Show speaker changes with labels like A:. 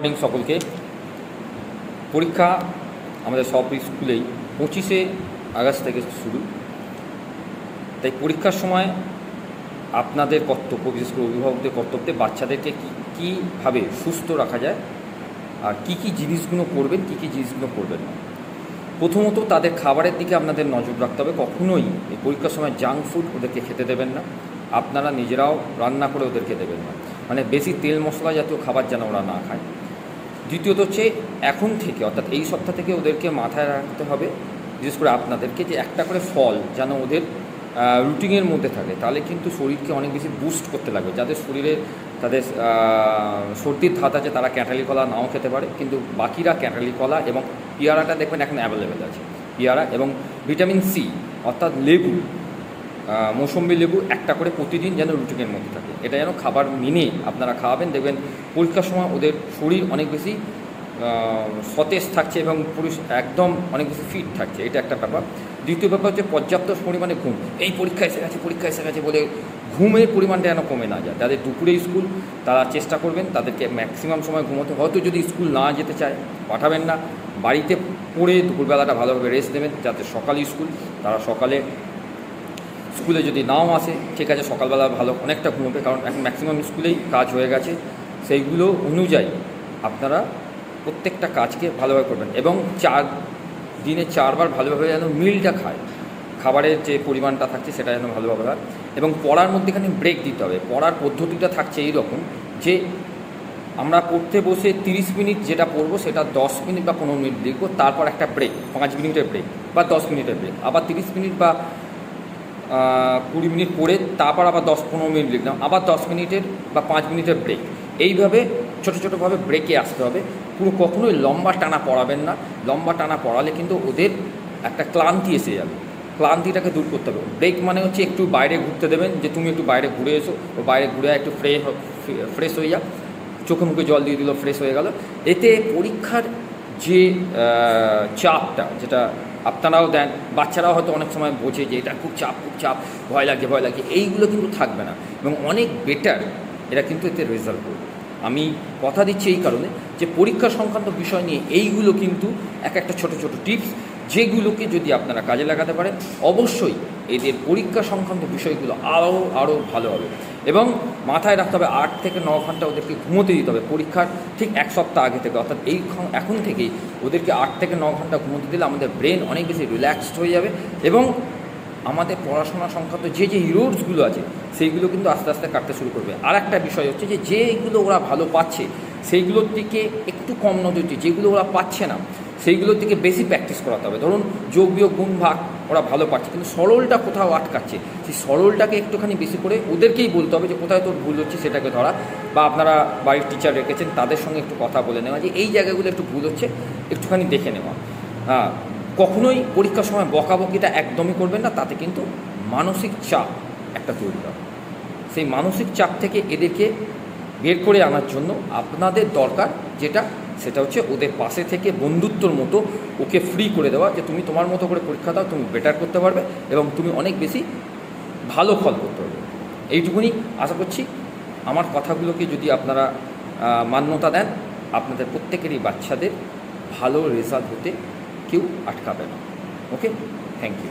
A: Morning সকলকে। পরীক্ষা আমাদের সব স্কুলেই 25শে আগস্ট থেকে শুরু। তাই পরীক্ষার সময় আপনাদের কর্তব্য, বিশেষ করে অভিভাবকদের কর্তব্যে বাচ্চাদেরকে কীভাবে সুস্থ রাখা যায় আর কী কী জিনিসগুলো করবেন, কী কী জিনিসগুলো করবেন না। প্রথমত তাদের খাবারের দিকে আপনাদের নজর রাখতে হবে। কখনোই এই পরীক্ষার সময় জাঙ্ক ফুড ওদেরকে খেতে দেবেন না। আপনারা নিজেরাও রান্না করে ওদেরকে দেবেন না, মানে বেশি তেল মশলা জাতীয় খাবার যেন ওরা না খায়। দ্বিতীয়ত হচ্ছে এখন থেকে, অর্থাৎ এই সপ্তাহ থেকে ওদেরকে মাথায় রাখতে হবে, বিশেষ করে আপনাদেরকে, যে একটা করে ফল যেন ওদের রুটিনের মধ্যে থাকে। তাহলে কিন্তু শরীরকে অনেক বেশি বুস্ট করতে লাগবে। যাদের শরীরে তাদের সর্দির ধাত আছে তারা ক্যাঁঠালি কলা নাও খেতে পারে, কিন্তু বাকিরা ক্যাঁঠালি কলা এবং পেয়ারাটা দেখবেন এখন অ্যাভেলেবেল আছে। পেয়ারা এবং ভিটামিন সি অর্থাৎ লেবু, মৌসম্বি লেবু একটা করে প্রতিদিন যেন রুটিনের মধ্যে থাকে। এটা যেন খাবার মেনে আপনারা খাওয়াবেন। দেখবেন পরীক্ষার সময় ওদের শরীর অনেক বেশি সতেজ থাকছে এবং একদম অনেক বেশি ফিট থাকছে। এটা একটা ব্যাপার। দ্বিতীয় ব্যাপার হচ্ছে পর্যাপ্ত পরিমাণে ঘুম। এই পরীক্ষা এসে গেছে বলে ঘুমের পরিমাণটা যেন কমে না যায়। যাদের দুপুরে স্কুল তারা চেষ্টা করবেন তাদেরকে ম্যাক্সিমাম সময় ঘুমোতে। হয়তো যদি স্কুল না যেতে চায় পাঠাবেন না, বাড়িতে পড়ে দুপুরবেলাটা ভালোভাবে রেস্ট দেবেন। যাতে সকালে স্কুল, তারা সকালে স্কুলে যদি নাও আসে ঠিক আছে, সকালবেলা ভালো অনেকটা ঘুমোবে, কারণ এখন ম্যাক্সিমাম স্কুলেই কাজ হয়ে গেছে। সেইগুলো অনুযায়ী আপনারা প্রত্যেকটা কাজকে ভালোভাবে করবেন এবং দিনে 4 বার ভালোভাবে যেন মিলটা খায়। খাবারের যে পরিমাণটা থাকছে সেটা যেন ভালোভাবে হয় এবং পড়ার মধ্যেখানে ব্রেক দিতে হবে। পড়ার পদ্ধতিটা থাকছে এই রকম যে আমরা পড়তে বসে 30 মিনিট যেটা পড়বো সেটা 10 মিনিট বা 15 মিনিট লিখবো, তারপর একটা ব্রেক, 5 মিনিটের ব্রেক বা 10 মিনিটের ব্রেক, আবার 30 মিনিট বা 20 মিনিট পড়ে তারপর আবার 10-15 মিনিট লিখলাম, আবার 10 মিনিটের বা 5 মিনিটের ব্রেক। এইভাবে ছোটো ছোটোভাবে ব্রেকে আসতে হবে। পুরো কখনোই লম্বা টানা পড়াবেন না। লম্বা টানা পড়ালে কিন্তু ওদের একটা ক্লান্তি এসে যাবে। ক্লান্তিটাকে দূর করতে হবে। ব্রেক মানে হচ্ছে একটু বাইরে ঘুরতে দেবেন, যে তুমি একটু বাইরে ঘুরে এসো, ও বাইরে ঘুরে একটু ফ্রেশ হয়ে যা, চোখে মুখে জল দিয়ে দিল, ফ্রেশ হয়ে গেল। এতে পরীক্ষার যে চাপটা, যেটা আপনারাও দেন, বাচ্চারাও হয়তো অনেক সময় বোঝে যে এটা খুব চাপ, ভয় লাগে, এইগুলো কিন্তু থাকবে না এবং অনেক বেটার এরা কিন্তু এতে রেজাল্ট করবে। আমি কথা দিচ্ছি এই কারণে যে পরীক্ষা সংক্রান্ত বিষয় নিয়ে এইগুলো কিন্তু একটা ছোট টিপস, যেগুলোকে যদি আপনারা কাজে লাগাতে পারেন অবশ্যই এদের পরীক্ষা সংক্রান্ত বিষয়গুলো আরও ভালো হবে। এবং মাথায় রাখতে হবে 8 থেকে 9 ঘন্টা ওদেরকে ঘুমোতে দিতে হবে পরীক্ষার ঠিক 1 সপ্তাহ আগে থেকে। অর্থাৎ এখন থেকেই ওদেরকে 8 থেকে 9 ঘন্টা ঘুমোতে দিলে আমাদের ব্রেন অনেক বেশি রিল্যাক্সড হয়ে যাবে এবং আমাদের পড়াশোনা সংক্রান্ত যে ইরোর্সগুলো আছে সেইগুলো কিন্তু আস্তে আস্তে কাটতে শুরু করবে। আর একটা বিষয় হচ্ছে যেগুলো ওরা ভালো পাচ্ছে সেইগুলোর দিকে একটু কম নজর দিয়ে, যেগুলো ওরা পাচ্ছে না সেইগুলোর দিকে বেশি প্র্যাকটিস করাতে হবে। ধরুন যোগ বিয়োগ গুণ ভাগ ওরা ভালো পাচ্ছে, কিন্তু সরলটা কোথাও আটকাচ্ছে, সেই সরলটাকে একটুখানি বেশি করে ওদেরকেই বলতে হবে যে কোথায় তোর ভুল হচ্ছে সেটাকে ধরা, বা আপনারা বাড়ির টিচার রেখেছেন তাদের সঙ্গে একটু কথা বলে নেওয়া যে এই জায়গাগুলো একটু ভুল হচ্ছে, একটুখানি দেখে নেওয়া। কখনোই পরীক্ষার সময় বকাবকিটা একদমই করবেন না, তাতে কিন্তু মানসিক চাপ একটা তৈরি হবে। সেই মানসিক চাপ থেকে এদেরকে বের করে আনার জন্য আপনাদের দরকার সেটা হচ্ছে ওদের পাশে থেকে বন্ধুত্বর মতো ওকে ফ্রি করে দেওয়া, যে তুমি তোমার মতো করে পরীক্ষা দাও, তুমি বেটার করতে পারবে এবং তুমি অনেক বেশি ভালো ফল করতে পারবে। এইটুকুনি আশা করছি। আমার কথাগুলোকে যদি আপনারা মান্যতা দেন, আপনাদের প্রত্যেকেরই বাচ্চাদের ভালো রেজাল্ট হতে কেউ আটকাবে না। ওকে, থ্যাংক ইউ।